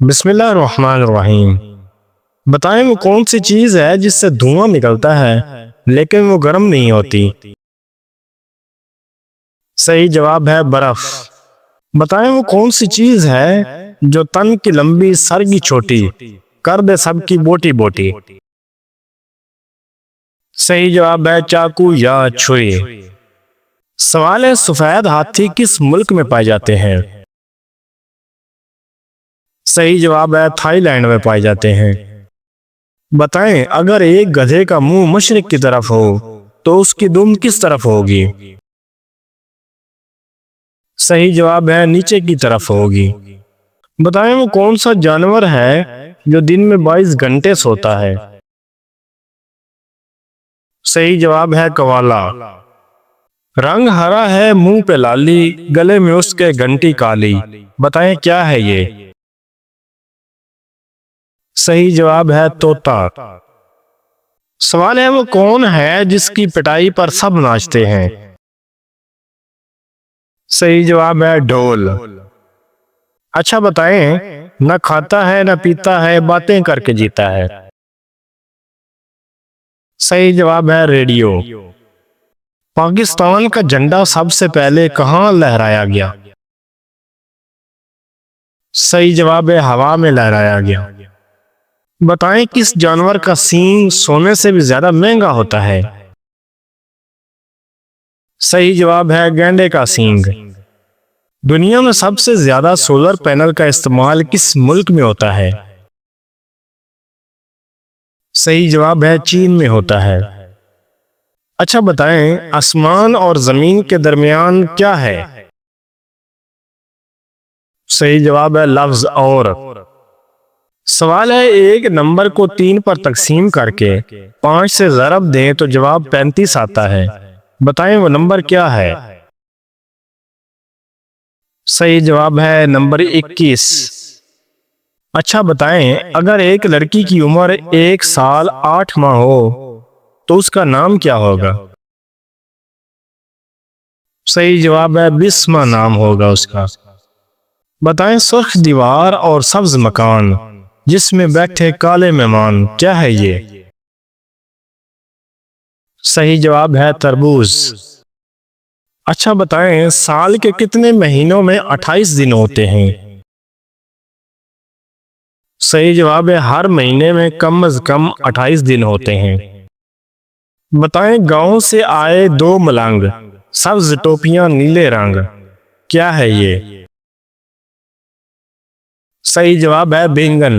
बिस्मिल्लाहिर्रहमानिर्रहीम। बताएं वो कौन सी चीज है जिससे धुआं निकलता है लेकिन वो गर्म नहीं होती। सही जवाब है बर्फ। बताएं वो कौन सी चीज है जो तन की लंबी सर की छोटी कर दे सबकी बोटी बोटी। सही जवाब है चाकू या छुरी। सवाल है सफेद हाथी किस मुल्क में पाए जाते हैं। सही जवाब है थाईलैंड में पाए जाते हैं। बताएं अगर एक गधे का मुंह मशरिक की तरफ हो तो उसकी दुम किस तरफ होगी। सही जवाब है नीचे की तरफ होगी। बताएं वो कौन सा जानवर है जो दिन में 22 घंटे सोता है। सही जवाब है कवाला। रंग हरा है मुंह पे लाली गले में उसके घंटी काली। बताएं क्या है ये। सही जवाब है तोता। सवाल है वो कौन है जिसकी पिटाई पर सब नाचते हैं। सही जवाब है ढोल। अच्छा बताएं न खाता है न पीता है बातें करके जीता है। सही जवाब है रेडियो। पाकिस्तान का झंडा सबसे पहले कहां लहराया गया। सही जवाब है हवा में लहराया गया। बताएं किस जानवर का सींग सोने से भी ज्यादा महंगा होता है। सही जवाब है गैंडे का सींग। दुनिया में सबसे ज्यादा सोलर पैनल का इस्तेमाल किस मुल्क में होता है। सही जवाब है चीन में होता है। अच्छा बताएं आसमान और जमीन के दरमियान क्या है। सही जवाब है लफ्ज और। सवाल है एक नंबर को 3 पर तकसीम करके 5 से ज़रब दें तो जवाब 35 आता है। बताएं वो नंबर क्या है। सही जवाब है नंबर 21। अच्छा बताएं अगर एक लड़की की उम्र 1 साल 8 माह हो तो उसका नाम क्या होगा। सही जवाब है बिस्मा नाम होगा उसका। बताएं सुर्ख दीवार और सब्ज मकान जिसमें बैठे काले मेहमान क्या है ये। सही जवाब है तरबूज। अच्छा बताएं साल के कितने महीनों में 28 दिन होते हैं। सही जवाब है हर महीने में कम से कम 28 दिन होते हैं। बताएं गांव से आए 2 मलंग सब्ज टोपियां नीले रंग क्या है ये। सही जवाब है बैंगन।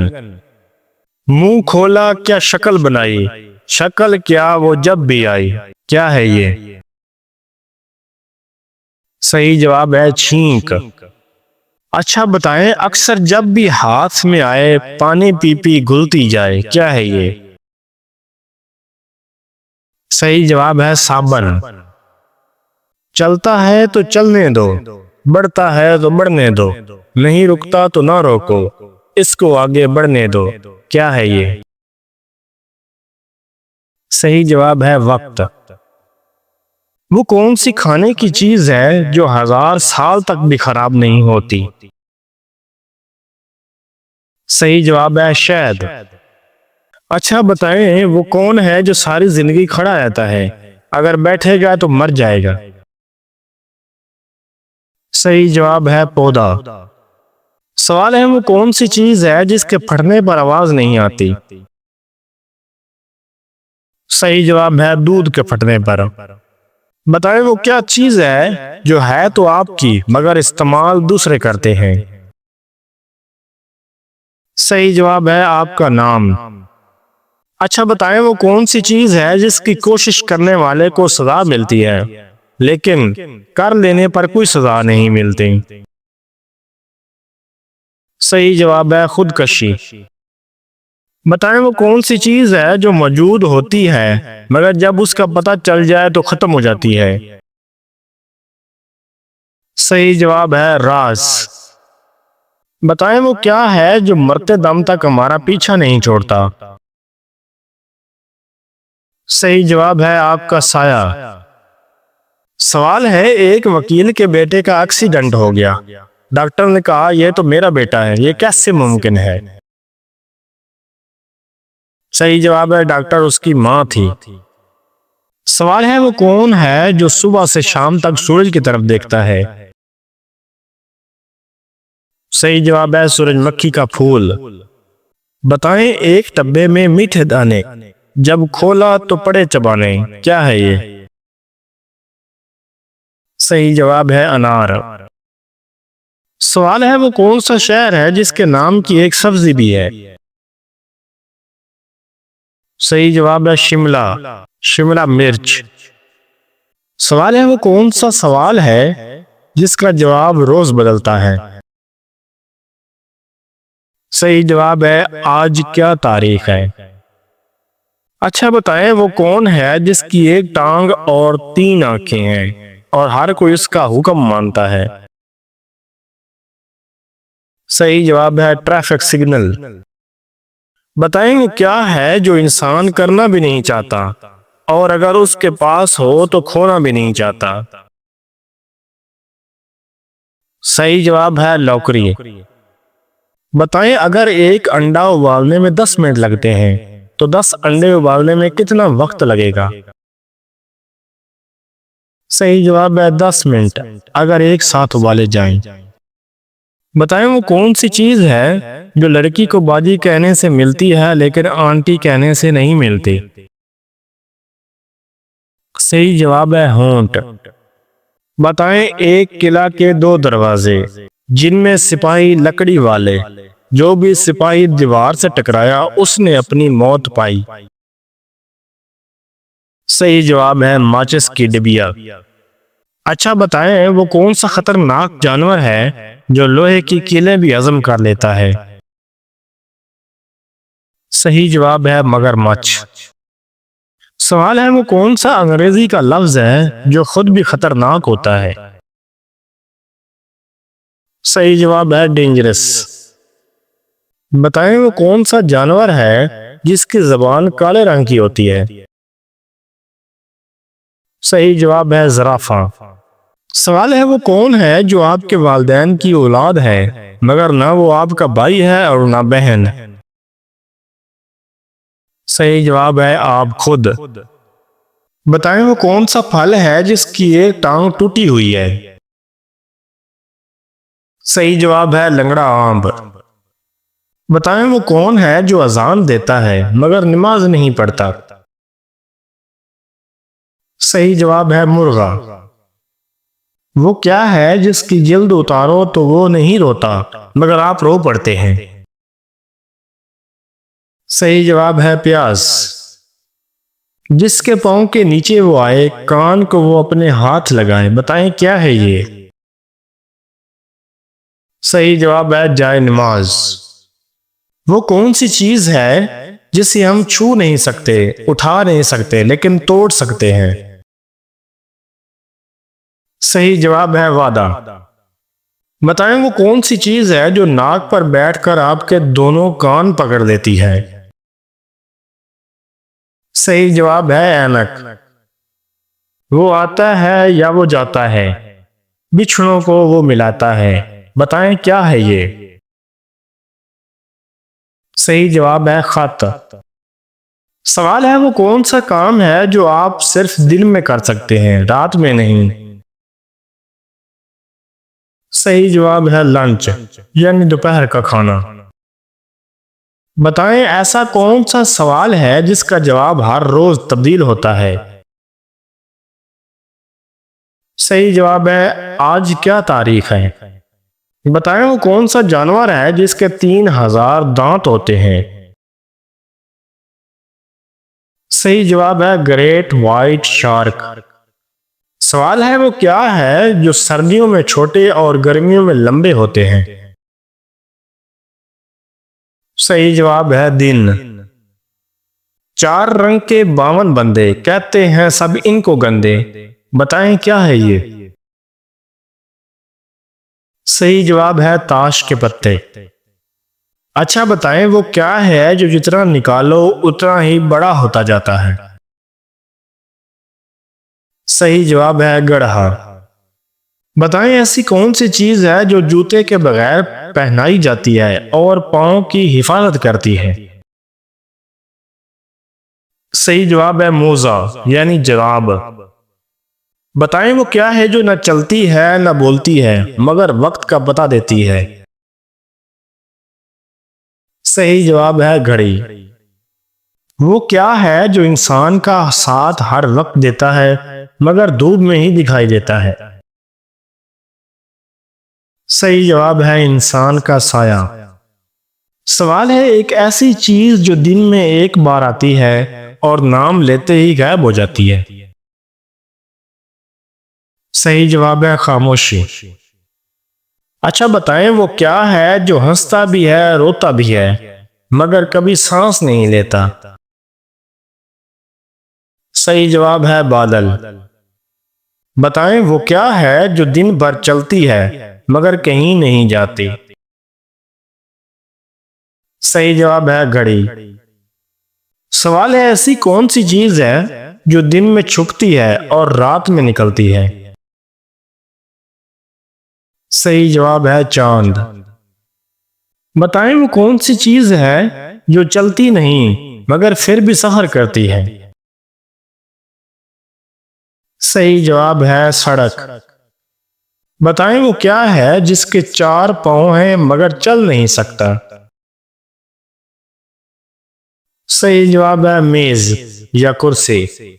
मुंह खोला क्या शक्ल बनाई शक्ल क्या वो जब भी आई क्या है ये। सही जवाब है छींक। अच्छा बताएं अक्सर जब भी हाथ में आए पानी पी पी घुलती जाए क्या है ये। सही जवाब है साबन। चलता है तो चलने दो बढ़ता है तो बढ़ने दो नहीं रुकता तो ना रोको इसको आगे बढ़ने दो क्या है ये। सही जवाब है वक्त। वो कौन सी खाने की चीज है जो 1000 साल तक भी खराब नहीं होती। सही जवाब है शहद। अच्छा बताएं वो कौन है जो सारी जिंदगी खड़ा रहता है अगर बैठेगा तो मर जाएगा। सही जवाब है पौधा। सवाल है वो कौन सी चीज है जिसके फटने पर आवाज नहीं आती। सही जवाब है दूध के फटने पर। बताएं वो क्या चीज है जो है तो आपकी मगर इस्तेमाल दूसरे करते हैं। सही जवाब है आपका नाम। अच्छा बताएं वो कौन सी चीज है जिसकी कोशिश करने वाले को सजा मिलती है लेकिन कर लेने पर कोई सजा नहीं मिलती। सही जवाब है खुदकशी। बताएं वो कौन सी चीज है जो मौजूद होती है मगर जब उसका पता चल जाए तो खत्म हो जाती है। सही जवाब है राज। बताएं वो क्या है जो मरते दम तक हमारा पीछा नहीं छोड़ता। सही जवाब है आपका साया। सवाल है एक वकील के बेटे का एक्सीडेंट हो गया डॉक्टर ने कहा यह तो मेरा बेटा है, ये कैसे मुमकिन है? सही जवाब है डॉक्टर उसकी माँ थी। सवाल है वो कौन है जो सुबह से शाम तक सूरज की तरफ देखता है? सही जवाब है सूरजमुखी का फूल। बताएं एक डब्बे में मीठे दाने, जब खोला तो पड़े चबाने, क्या है ये? सही जवाब है अनार। सवाल है वो कौन सा शहर है जिसके नाम की एक सब्जी भी है? सही जवाब है शिमला, शिमला मिर्च। सवाल है वो कौन सा सवाल है जिसका जवाब रोज बदलता है? सही जवाब है आज क्या तारीख है। अच्छा बताएं वो कौन है जिसकी एक टांग और 3 आंखें हैं और हर कोई उसका हुक्म मानता है? सही जवाब है ट्रैफिक सिग्नल। बताएं वो क्या है जो इंसान करना भी नहीं चाहता और अगर उसके पास हो तो खोना भी नहीं चाहता? सही जवाब है नौकरी। बताएं अगर एक अंडा उबालने में 10 मिनट लगते हैं तो 10 अंडे उबालने में कितना वक्त लगेगा? सही जवाब है 10 मिनट, अगर एक साथ उबाले जाएं। बताएं वो कौन सी चीज है जो लड़की को बाजी कहने से मिलती है लेकिन आंटी कहने से नहीं मिलती? सही जवाब है होंठ। बताएं एक किला के 2 दरवाजे, जिनमें सिपाही लकड़ी वाले, जो भी सिपाही दीवार से टकराया उसने अपनी मौत पाई। सही जवाब है माचिस की डिबिया। अच्छा बताएं वो कौन सा खतरनाक जानवर है जो लोहे की कीलें भी हजम कर लेता है? सही जवाब है मगरमच्छ। सवाल है वो कौन सा अंग्रेजी का लफ्ज है जो खुद भी खतरनाक होता है? सही जवाब है डेंजरस। बताएं वो कौन सा जानवर है जिसकी जबान काले रंग की होती है? सही जवाब है ज़राफ़ा। सवाल है वो कौन है जो आपके वालिदैन की औलाद है मगर ना वो आपका भाई है और ना बहन? सही जवाब है आप खुद। बताएं वो कौन सा फल है जिसकी एक टांग टूटी हुई है? सही जवाब है लंगड़ा आम। बताएं वो कौन है जो अजान देता है मगर नमाज नहीं पढ़ता? सही जवाब है मुर्गा। वो क्या है जिसकी जिल्द उतारो तो वो नहीं रोता मगर आप रो पड़ते हैं? सही जवाब है प्यास। जिसके पांव के नीचे वो आए कान को वो अपने हाथ लगाए, बताएं क्या है ये? सही जवाब है जाए नमाज। वो कौन सी चीज है जिसे हम छू नहीं सकते, उठा नहीं सकते लेकिन तोड़ सकते हैं? सही जवाब है वादा। बताएं वो कौन सी चीज है जो नाक पर बैठकर आपके दोनों कान पकड़ लेती है? सही जवाब है ऐनक। वो आता है या वो जाता है, बिछड़ों को वो मिलाता है, बताएं क्या है ये? सही जवाब है खत। सवाल है वो कौन सा काम है जो आप सिर्फ दिन में कर सकते हैं, रात में नहीं? सही जवाब है लंच, यानी दोपहर का खाना। बताएं ऐसा कौन सा सवाल है जिसका जवाब हर रोज तब्दील होता है? सही जवाब है आज क्या तारीख है। बताएं वो कौन सा जानवर है जिसके 3000 दांत होते हैं? सही जवाब है ग्रेट व्हाइट शार्क। सवाल है वो क्या है जो सर्दियों में छोटे और गर्मियों में लंबे होते हैं? सही जवाब है दिन। 4 रंग के 52 बंदे, कहते हैं सब इनको गंदे, बताएं क्या है ये? सही जवाब है ताश के पत्ते। अच्छा बताएं वो क्या है जो जितना निकालो उतना ही बड़ा होता जाता है? सही जवाब है गधा। बताएं ऐसी कौन सी चीज है जो जूते के बगैर पहनाई जाती है और पाँव की हिफाजत करती है। सही जवाब है मोजा यानी जराब। बताएं वो क्या है जो न चलती है न बोलती है मगर वक्त का पता देती है। सही जवाब है घड़ी। वो क्या है जो इंसान का साथ हर वक्त देता है मगर धूप में ही दिखाई देता है। सही जवाब है इंसान का साया। सवाल है एक ऐसी चीज जो दिन में एक बार आती है और नाम लेते ही गायब हो जाती है। सही जवाब है खामोशी। अच्छा बताएं वो क्या है जो हंसता भी है रोता भी है मगर कभी सांस नहीं लेता। सही जवाब है बादल। बताएं वो क्या है जो दिन भर चलती है मगर कहीं नहीं जाती। सही जवाब है घड़ी। सवाल है ऐसी कौन सी चीज है जो दिन में छुपती है और रात में निकलती है। सही जवाब है चांद। बताएं वो कौन सी चीज है जो चलती नहीं मगर फिर भी सफर करती है। सही जवाब है सड़क। बताएं वो क्या है जिसके 4 पांव हैं मगर चल नहीं सकता। सही जवाब है मेज या कुर्सी।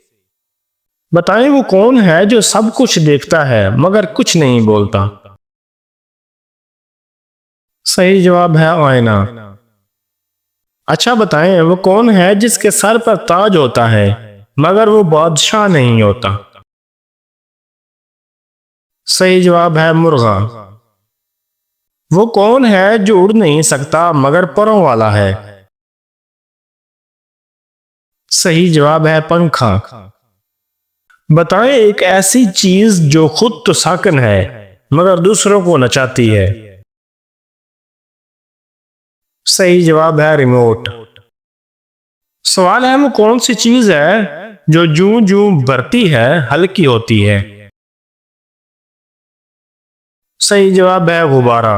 बताएं वो कौन है जो सब कुछ देखता है मगर कुछ नहीं बोलता। सही जवाब है आईना। अच्छा बताएं वो कौन है जिसके सर पर ताज होता है मगर वो बादशाह नहीं होता। सही जवाब है मुर्गा। वो कौन है जो उड़ नहीं सकता मगर परों वाला है। सही जवाब है पंखा। बताएं एक ऐसी चीज जो खुद तो साकन है मगर दूसरों को नचाती है। सही जवाब है रिमोट। सवाल है वो कौन सी चीज है जो जूं जूं बढ़ती है हल्की होती है। सही जवाब है गुब्बारा।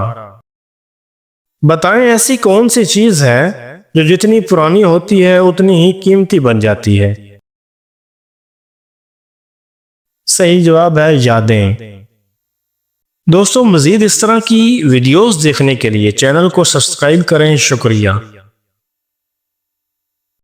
बताएं ऐसी कौन सी चीज है जो जितनी पुरानी होती है उतनी ही कीमती बन जाती है। सही जवाब है यादें। दोस्तों मजीद इस तरह की वीडियोस देखने के लिए चैनल को सब्सक्राइब करें। शुक्रिया।